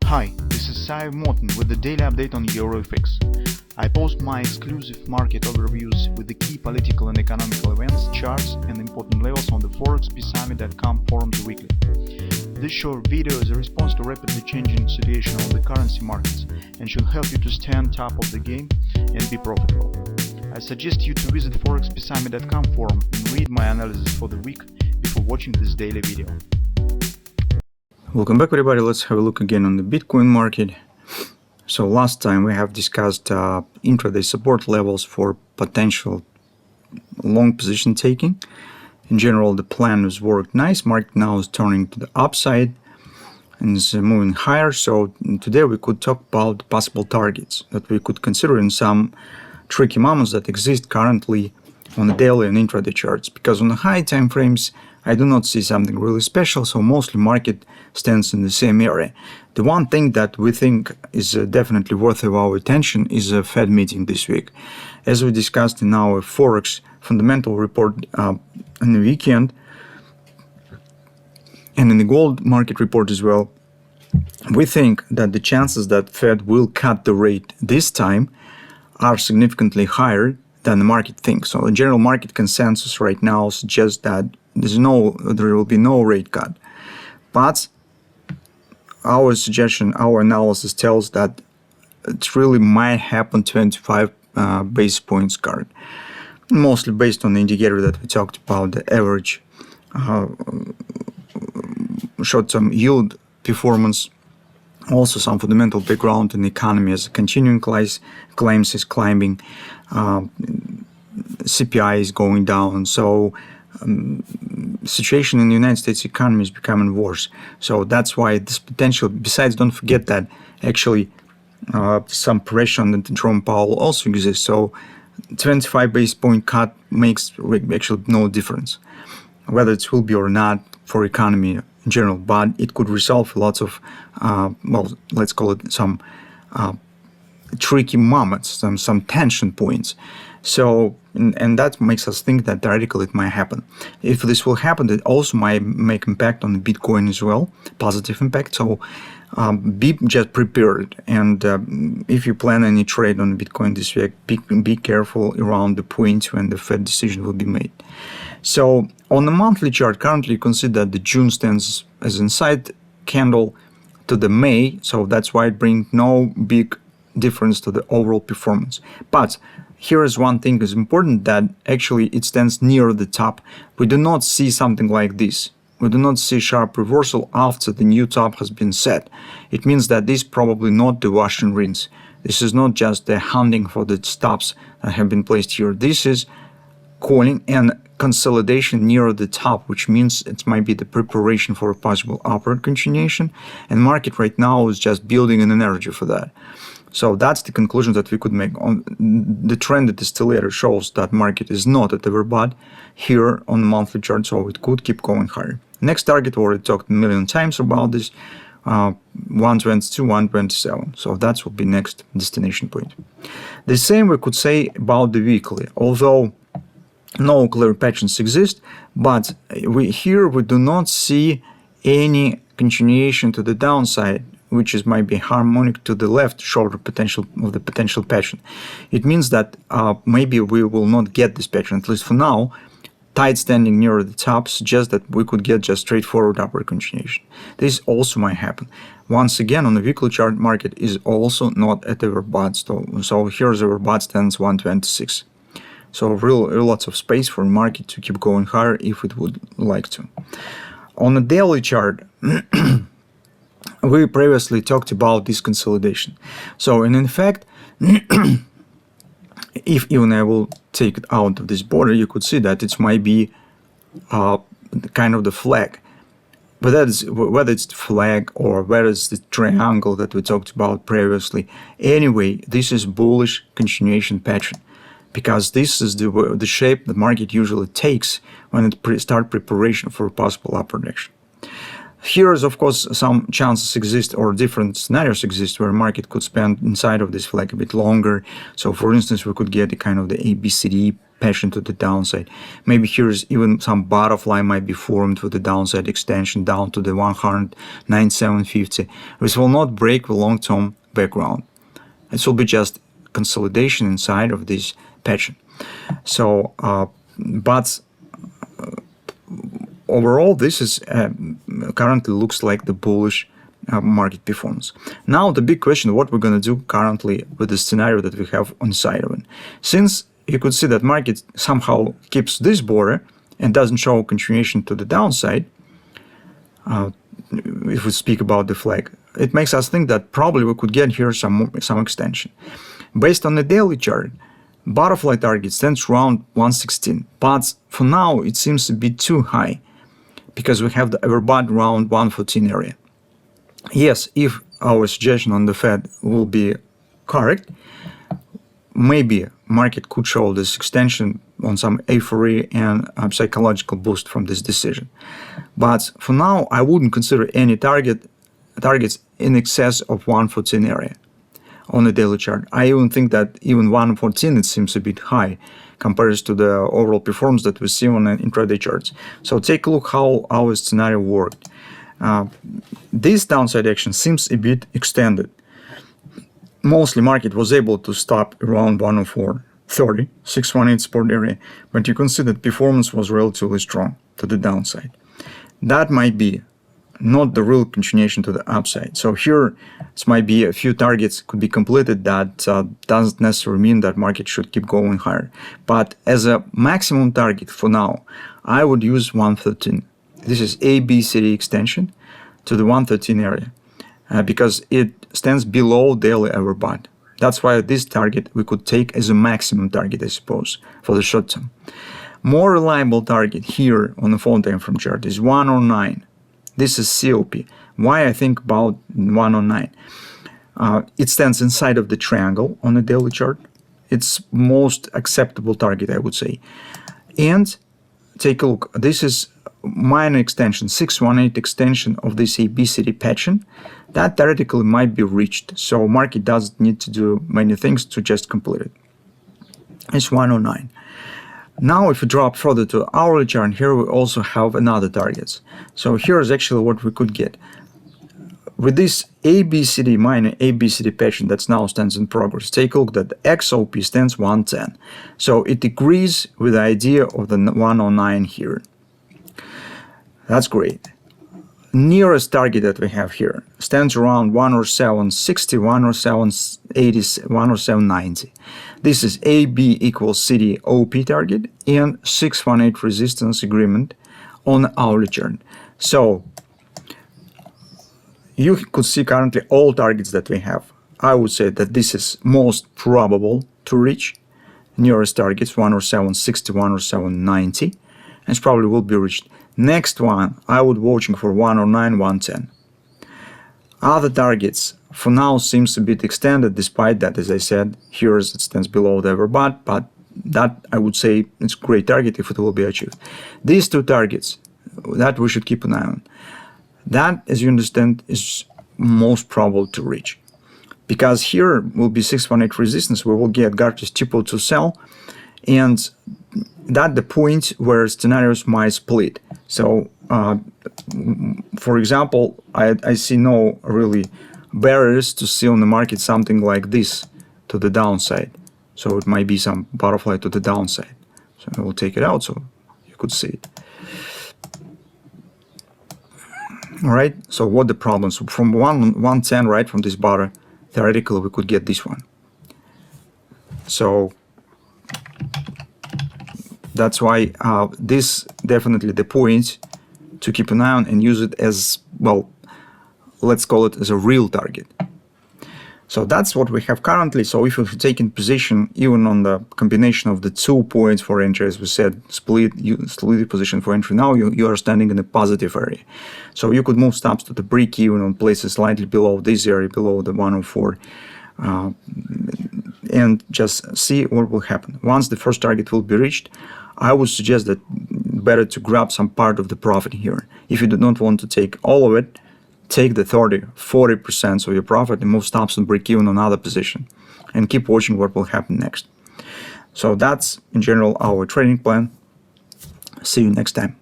Hi, this is Sive Morten with the daily update on EuroFX. I post my exclusive market overviews with the key political and economical events, charts and important levels on the ForexPeaceArmy.com forums weekly. This short video is a response to rapidly changing situation on the currency markets and should help you to stay on top of the game and be profitable. I suggest you to visit ForexPeaceArmy.com forum and read my analysis for the week before watching this daily video. Welcome back, everybody. Let's have a look again on the Bitcoin market. So last time we have discussed intraday support levels for potential long position taking. In general, the plan has worked nice. Market now is turning to the upside and is moving higher. So today we could talk about possible targets that we could consider in some tricky moments that exist currently on the daily and intraday charts. Because on the high time frames, I do not see something really special, so mostly market stands in the same area. The one thing that we think is definitely worthy of our attention is a Fed meeting this week. As we discussed in our Forex fundamental report on the weekend, and in the gold market report as well, we think that the chances that Fed will cut the rate this time are significantly higher than the market thinks. So the general market consensus right now suggests that there will be no rate cut. But our suggestion, our analysis tells that it really might happen 25 basis points cut, mostly based on the indicator that we talked about, the average short-term yield performance. Also some fundamental background in the economy as continuing claims is climbing, CPI is going down. So situation in the United States economy is becoming worse. So that's why this potential, besides, don't forget that actually some pressure on the Jerome Powell also exists. So 25 basis point cut makes actually no difference, whether it will be or not for economy in general, but it could result in lots of, well, let's call it some tricky moments, some tension points. So, and that makes us think that theoretically it might happen. If this will happen, it also might make impact on the Bitcoin as well, positive impact. So be just prepared. And if you plan any trade on Bitcoin this week, be careful around the point when the Fed decision will be made. So on the monthly chart, currently you can see that the June stands as inside candle to the May. So that's why it brings no big difference to the overall performance. But here is one thing is important, that actually it stands near the top. We do not see something like this. We do not see sharp reversal after the new top has been set. It means that this is probably not the wash and rinse. This is not just the hunting for the stops that have been placed here. This is calling and consolidation near the top, which means it might be the preparation for a possible upward continuation. And market right now is just building an energy for that. So that's the conclusion that we could make. On the trend that is still there shows that market is not at overbought here on the monthly chart, so it could keep going higher. Next target, we already talked a million times about this, 122, 127. So that will be next destination point. The same we could say about the weekly, although no clear patterns exist, but we do not see any continuation to the downside, which might be harmonic to the left shoulder potential of the potential pattern. It means that maybe we will not get this pattern, at least for now. Tight standing near the top suggests that we could get just straightforward upward continuation. This also might happen. Once again, on the weekly chart, market is also not at overbought. So here's overbought stands 126. So real lots of space for the market to keep going higher if it would like to. On the daily chart, we previously talked about this consolidation. So, and in fact, if even I will take it out of this border, you could see that it might be kind of the flag. But that is, whether it's the flag or whether it's the triangle that we talked about previously. Anyway, this is bullish continuation pattern, because this is the shape the market usually takes when it starts preparation for a possible upward action. Here is, of course, some chances exist, or different scenarios exist, where market could spend inside of this flag a bit longer. So, for instance, we could get a kind of the ABCD passion to the downside. Maybe here's even some butterfly might be formed with the downside extension down to the 109,750. This will not break the long-term background. It will be just consolidation inside of this passion. So, but overall, this is currently looks like the bullish market performance. Now, the big question: what we're going to do currently with the scenario that we have on side of it? Since you could see that market somehow keeps this border and doesn't show continuation to the downside, if we speak about the flag, it makes us think that probably we could get here some extension. Based on the daily chart, butterfly target stands around 116, but for now it seems a bit too high because we have the overbought around 114 area. Yes, if our suggestion on the Fed will be correct, maybe market could show this extension on some euphoria and psychological boost from this decision. But for now, I wouldn't consider any targets in excess of 114 area on the daily chart. I even think that even 114, it seems a bit high compared to the overall performance that we see on the intraday charts. So take a look how our scenario worked. This downside action seems a bit extended. Mostly market was able to stop around 104.30, 618 support area, but you can see that performance was relatively strong to the downside. That might be not the real continuation to the upside. So here, this might be a few targets could be completed. That doesn't necessarily mean that market should keep going higher. But as a maximum target for now, I would use 113. This is ABCD extension to the 113 area because it stands below daily overbought. That's why this target we could take as a maximum target, I suppose, for the short term. More reliable target here on the 4 time frame chart is 109. This is COP. Why I think about 109? It stands inside of the triangle on the daily chart. It's most acceptable target, I would say. And take a look. This is minor extension, 618 extension of this ABCD pattern. That theoretically might be reached. So market doesn't need to do many things to just complete it. It's 109. Now, if we drop further to hourly chart, here we also have another targets. So here is actually what we could get. With this ABCD, minor ABCD pattern that now stands in progress, take a look that the XOP stands 110. So it agrees with the idea of the 109 here. That's great. Nearest target that we have here stands around 107.60, 107.80, 107.90. This is AB equals CD OP target and 618 resistance agreement on the hourly chart. So you could see currently all targets that we have. I would say that this is most probable to reach. Nearest targets 107.60, 107.90, and it probably will be reached. Next one, I would watching for 109, 110. Other targets for now seems a bit extended, despite that, as I said, here it stands below the overbought, but that I would say it's a great target if it will be achieved. These two targets that we should keep an eye on. That, as you understand, is most probable to reach. Because here will be 618 resistance, we will get Gartner's triple to sell, and that's the point where scenarios might split. So, for example, I see no really barriers to see on the market something like this to the downside. So it might be some butterfly to the downside. So I will take it out so you could see it. All right. So what the problems from 110, right, from this bar, theoretically we could get this one. So that's why this definitely the point to keep an eye on and use it as, well, let's call it as a real target. So that's what we have currently. So if you've taken position even on the combination of the 2 points for entry, as we said, split position for entry, now you are standing in a positive area. So you could move stops to the break even on places slightly below this area, below the 104, and just see what will happen. Once the first target will be reached, I would suggest that better to grab some part of the profit here. If you do not want to take all of it, take the 30-40% of your profit and move stops and break even on another position and keep watching what will happen next. So that's in general our trading plan. See you next time.